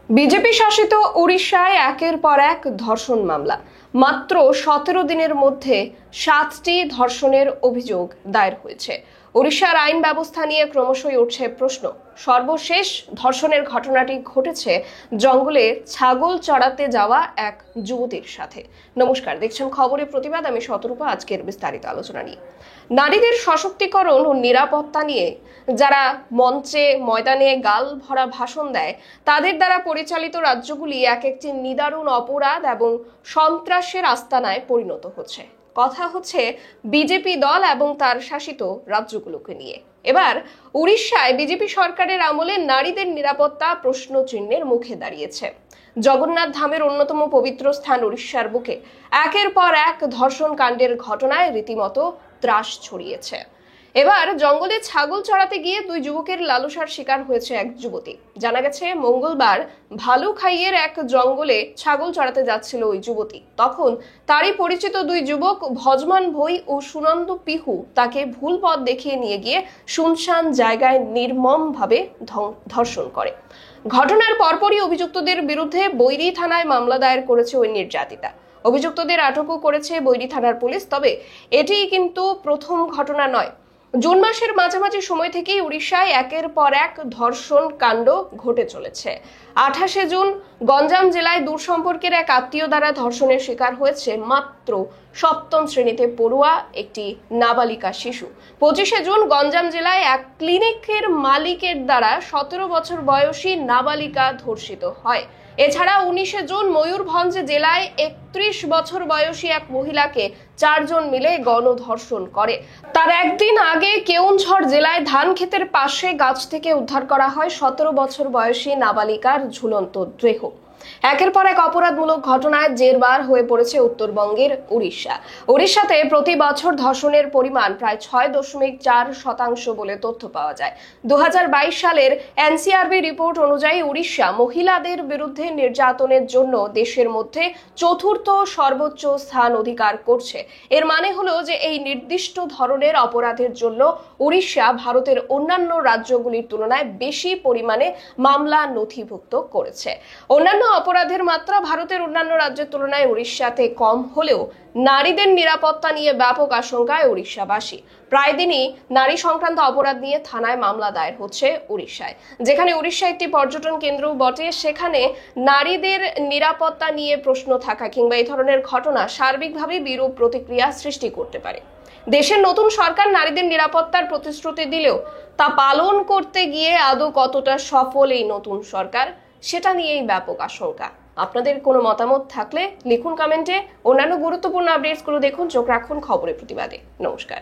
BJP শাসিত উড়িষ্যায় একের পর এক ধর্ষণ মামলা। মাত্র 17 দিনের মধ্যে 7টি ধর্ষণের অভিযোগ দায়ের হয়েছে। উড়িষ্যার আইন ব্যবস্থা নিয়ে ক্রমশই উঠছে প্রশ্ন। সর্বশেষ ধর্ষণের ঘটনাটি ঘটেছে জঙ্গলে ছাগল চড়াতে যাওয়া এক যুবতীর সাথে। নমস্কার, দেখছেন খবরের প্রতিবাদ। আমি শতরূপা। আজকের বিস্তারিত আলোচনা নিয়ে নারীদের সশক্তিকরণ ও নিরাপত্তা নিয়ে যারা মঞ্চে ময়দানে গাল ভরা ভাষণ দেয়, তাদের দ্বারা পরিচালিত রাজ্যগুলি এক একটি নিদারুণ অপরাধ এবং সন্ত্রাসের আস্তানায় পরিণত হচ্ছে। কথা হচ্ছে বিজেপি দল এবং তার শাসিত রাজ্যগুলোকে নিয়ে। এবার উড়িষ্যায় বিজেপি সরকারের আমলে নারীদের নিরাপত্তা প্রশ্ন চিহ্নের মুখে দাঁড়িয়েছে। জগন্নাথ ধামের অন্যতম পবিত্র স্থান উড়িষ্যার বুকে একের পর এক ধর্ষণ কাণ্ডের ঘটনায় রীতিমতো ত্রাস ছড়িয়েছে। এবার জঙ্গলে ছাগল চড়াতে গিয়ে দুই যুবকের লালসার শিকার হয়েছে এক যুবতী। জানা গেছে, মঙ্গলবার ভালুখাইয়ের এক জঙ্গলে ছাগল চড়াতে যাচ্ছিল ওই যুবতী। তখন তারই পরিচিত দুই যুবক ভজমান ভৈ ও সুনন্দ পিহু তাকে ভুল পথ দেখিয়ে নিয়ে গিয়ে শুনশান জায়গায় নির্মমভাবে ধর্ষণ করে। ঘটনার পরপরই অভিযুক্তদের বিরুদ্ধে বৈরী থানায় মামলা দায়ের করেছে ওই নির্যাতিতা। অভিযুক্তদের আটকও করেছে বৈরী থানার পুলিশ। তবে এটি কিন্তু প্রথম ঘটনা নয়। জুন মাসের মাঝামাঝি সময় থেকেই উড়িষ্যায় একের পর এক ধর্ষণ কাণ্ড ঘটে চলেছে। 28শে জুন গঞ্জাম জেলায় দূর সম্পর্কের এক আত্মীয় দ্বারা ধর্ষণের শিকার হয়েছে মাত্র 7ম শ্রেণীতে পড়ুয়া একটি নাবালিকা শিশু। 25শে জুন গঞ্জাম জেলায় এক ক্লিনিকের মালিকের দ্বারা 17 বছর বয়সী নাবালিকা ধর্ষিত হয়। এছাড়া 19শে জুন ময়ূরভঞ্জ জেলায় 31 বছর বয়সী এক মহিলাকে 4 জন মিলে গণধর্ষণ করে। তার একদিন আগে কেওনঝড় জেলায় ধান ক্ষেতের পাশে গাছ থেকে উদ্ধার করা হয় 17 বছর বয়সী নাবালিকার ঝুলন্ত দেহ। একের পর এক অপরাধমূলক ঘটনায় জেরবার হয়ে পড়েছে উত্তরবঙ্গের উড়িষ্যা। উড়িষ্যাতে প্রতি বছর ধর্ষণের পরিমাণ প্রায় 6.4% বলে তথ্য পাওয়া যায়। 2022 সালের এনসিআরবি রিপোর্ট অনুযায়ী উড়িষ্যা মহিলাদের বিরুদ্ধে নির্যাতনের জন্য দেশের মধ্যে 4র্থ সর্বোচ্চ স্থান অধিকার করছে। এর মানে হলো যে এই নির্দিষ্ট ধরনের অপরাধের জন্য উড়িষ্যা ভারতের অন্যান্য রাজ্যগুলির তুলনায় বেশি পরিমাণে মামলা নথিভুক্ত করেছে। অন্যান্য অপরাধের মাত্রা ভারতের অন্যান্য রাজ্যের তুলনায় উড়িষ্যাতে কম হলেও নারীদের নিরাপত্তা নিয়ে ব্যাপক আশঙ্কায় উড়িষ্যাবাসী। প্রায় দিনই নারী সংক্রান্ত অপরাধ নিয়ে থানায় মামলা দায়ের হচ্ছে উড়িষ্যায়। যেখানে উড়িষ্যা একটি পর্যটন কেন্দ্রও বটে, সেখানে নারীদের নিরাপত্তা নিয়ে প্রশ্ন থাকা কিংবা এই ধরনের ঘটনা সার্বিকভাবে বিরূপ প্রতিক্রিয়া সৃষ্টি করতে পারে। দেশের নতুন সরকার নারীদের নিরাপত্তার প্রতিশ্রুতি দিলেও তা পালন করতে গিয়ে আদৌ কতটা সফল এই নতুন সরকার, সেটা নিয়েই ব্যাপক আশঙ্কা। আপনাদের কোনো মতামত থাকলে লিখুন কমেন্টে। অন্যান্য গুরুত্বপূর্ণ আপডেটসগুলো দেখুন। চোখ রাখুন খবরের প্রতিবাদে। নমস্কার।